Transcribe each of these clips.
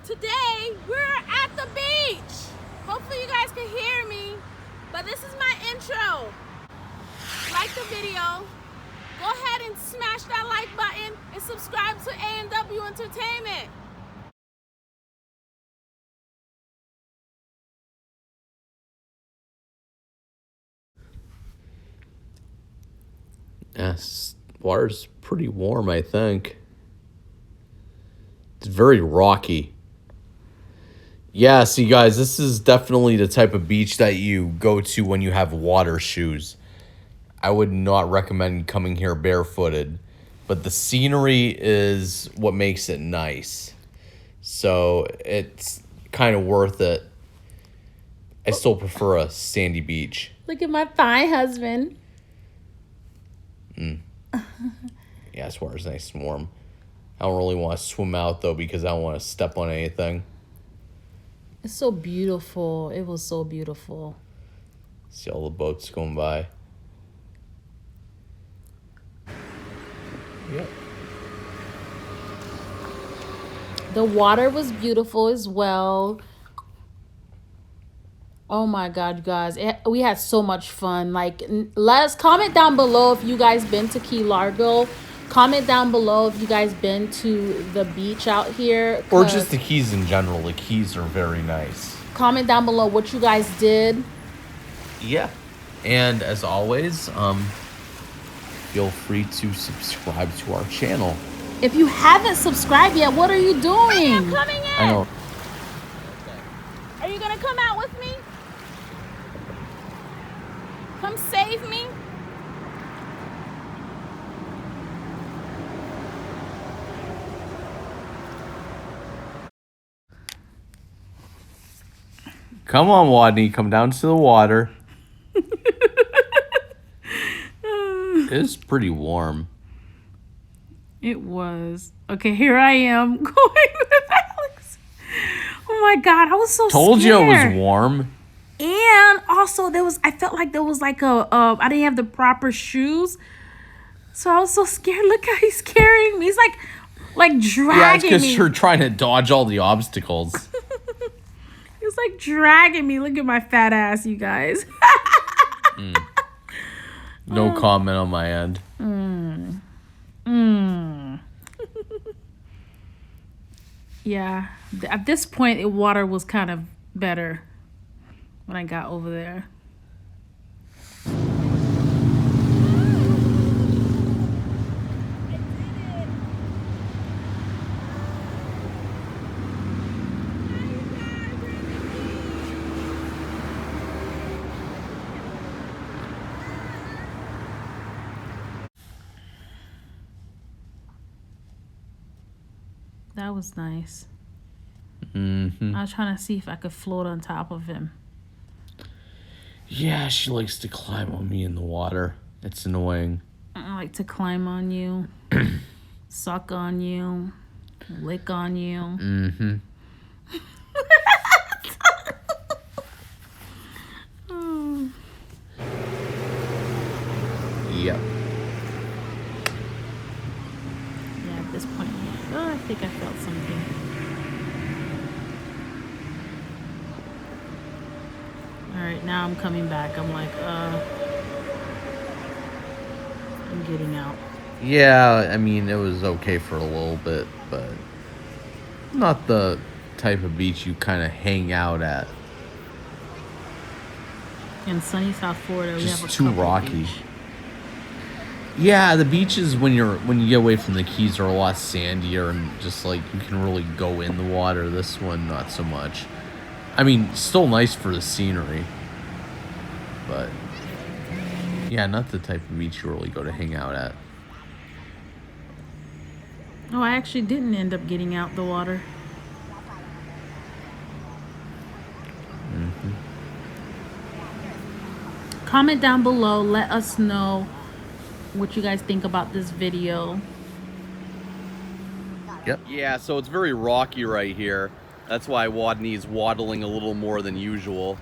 today we're at the beach. Hopefully you guys can hear me, but this is my intro. Like the video, go ahead and smash that like button and subscribe to A&W Entertainment. Yes, water's pretty warm, I think. It's very rocky. Yeah, see, guys, this is definitely the type of beach that you go to when you have water shoes. I would not recommend coming here barefooted, but the scenery is what makes it nice. So it's kind of worth it. I still prefer a sandy beach. Look at my thigh, husband. Yeah, this water's nice and warm. I don't really want to swim out, though, because I don't want to step on anything. It's so beautiful. It was so beautiful. See all the boats going by. Yep. The water was beautiful as well. Oh my God, you guys. We had so much fun. Like, let's comment down below if you guys been to Key Largo. Comment down below if you guys been to the beach out here. Or just the Keys in general. The Keys are very nice. Comment down below what you guys did. Yeah. And as always, feel free to subscribe to our channel. If you haven't subscribed yet, what are you doing? I'm coming in. I know. Are you going to come out with me? Come save me? Come on, Wadney. Come down to the water. It's pretty warm. It was. Okay, here I am going with Alex. Oh my God, I was so Told scared. you it was warm. And also I felt like there was like I didn't have the proper shoes. So I was so scared. Look how he's carrying me. He's like dragging Yeah, it's because me. you're trying to dodge all the obstacles. He's like dragging me. Look at my fat ass, you guys. No comment on my end. Yeah. At this point, the water was kind of better when I got over there. That was nice. I was trying to see if I could float on top of him. Yeah, she likes to climb on me in the water. It's annoying. I like to climb on you, suck on you, lick on you. Mm-hmm. Yep. Yeah, at this point, I think I felt something. All right, now I'm coming back. I'm like, I'm getting out. Yeah, I mean, it was okay for a little bit, but not the type of beach you kind of hang out at. In sunny South Florida, we have Just a too couple rocky. beach. Yeah, the beaches when you get away from the Keys are a lot sandier and just like you can really go in the water. This one, not so much. I mean, still nice for the scenery, but yeah, not the type of beach you really go to hang out at. Oh, I actually didn't end up getting out the water. Comment down below. Let us know what you guys think about this video. Yep. Yeah, so it's very rocky right here. That's why Wadney is waddling a little more than usual.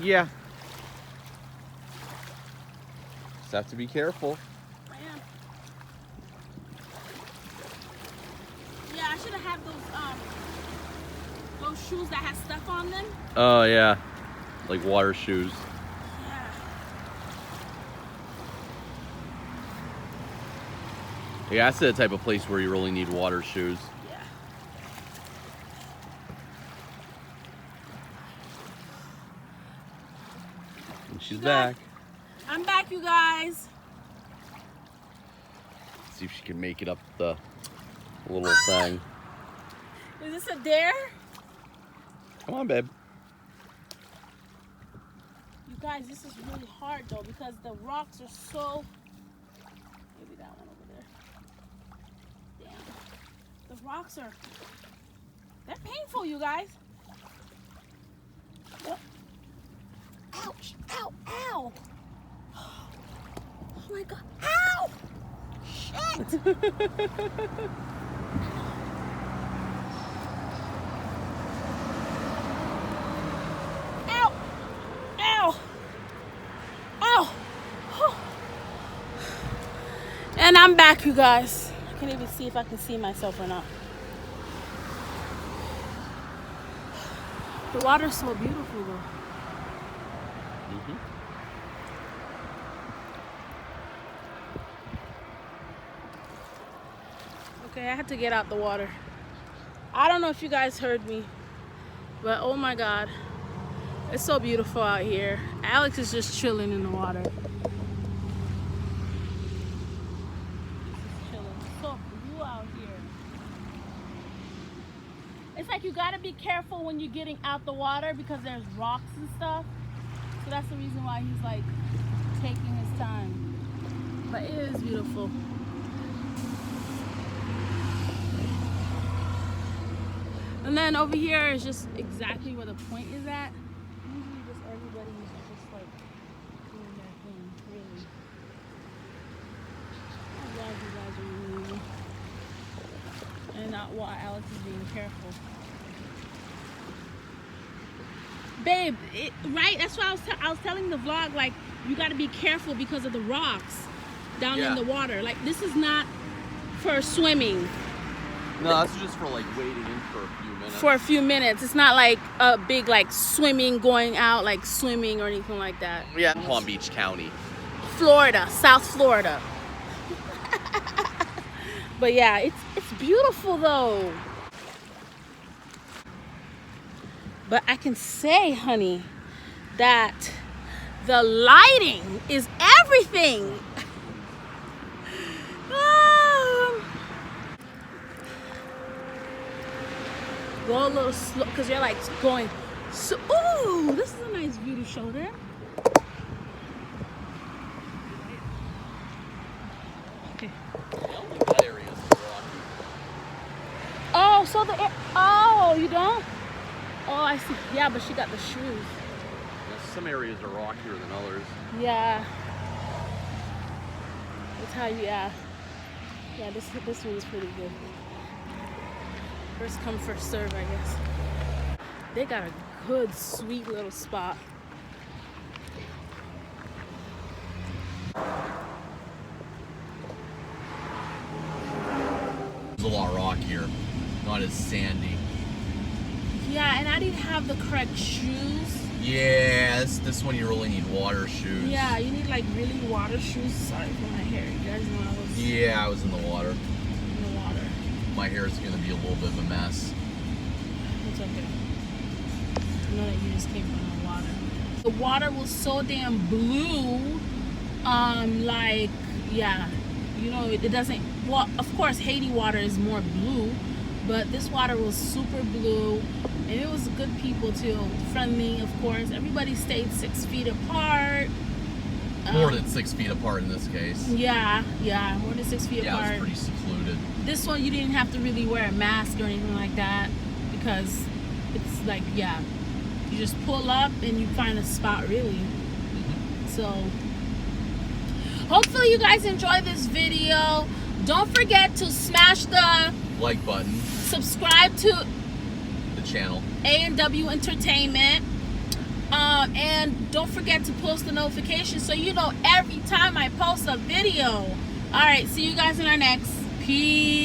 Yeah. Just have to be careful. I am. Yeah, I should have had those shoes that had stuff on them. Oh yeah, like water shoes. Yeah. Yeah, that's the type of place where you really need water shoes. Yeah. And she's You guys- back. I'm back, you guys. See if she can make it up the little thing. Is this a dare? Come on, babe. You guys, this is really hard though because the rocks are so. Maybe that one over there. Damn. The rocks are. They're painful, you guys. Oh. Ouch! Ow! Ow! Oh my God! Ow! Shit! Ow! Ow! Ow! And I'm back, you guys. I can't even see if I can see myself or not. The water's so beautiful, though. Okay, I had to get out the water. I don't know if you guys heard me, but oh my God, it's so beautiful out here. Alex is just chilling in the water. Just chilling. It's so blue out here. It's like you gotta be careful when you're getting out the water because there's rocks and stuff. So that's the reason why he's like taking his time. But it is beautiful. And then over here is just exactly where the point is at. Usually just everybody's just like doing their thing, really. I'm glad you guys are moving. And not while Alex is being careful. Babe, right? That's why I was telling the vlog, like, you gotta be careful because of the rocks down in the water. Like, this is not for swimming. No, that's just for like wading in for a few minutes. For a few minutes. It's not like a big like swimming, going out like swimming or anything like that. Yeah, Palm Beach County. Florida, South Florida. But yeah, it's beautiful though. But I can say, honey, that the lighting is everything. Go a little slow because you're like going so. Ooh, this is a nice view to show them. Okay. That area is rocky. Oh, so oh, you don't? Oh, I see. Yeah, but she got the shoes. Yeah, some areas are rockier than others. Yeah. That's how you. Yeah. Yeah, this one's pretty good. First come, first serve, I guess. They got a good, sweet little spot. It's a lot rockier, not as sandy. Yeah, and I didn't have the correct shoes. Yeah, this one you really need water shoes. Yeah, you need like really water shoes. Sorry for my hair. You guys know I was Yeah, I was in the water. in the water. My hair is going to be a little bit of a mess. It's okay. I know that you just came from the water. The water was so damn blue. Like, yeah, you know, it doesn't. Well, of course, Haiti water is more blue, but this water was super blue, and it was good people too. Friendly, of course. Everybody stayed 6 feet apart. More than 6 feet apart in this case. Yeah, more than 6 feet Yeah, apart. it was pretty secluded. This one you didn't have to really wear a mask or anything like that because it's like, yeah, you just pull up and you find a spot really. So hopefully you guys enjoy this video. Don't forget to smash the Like button, subscribe to the channel. A&W Entertainment. And don't forget to post the notification so you know every time I post a video. All right, see you guys in our next. Peace.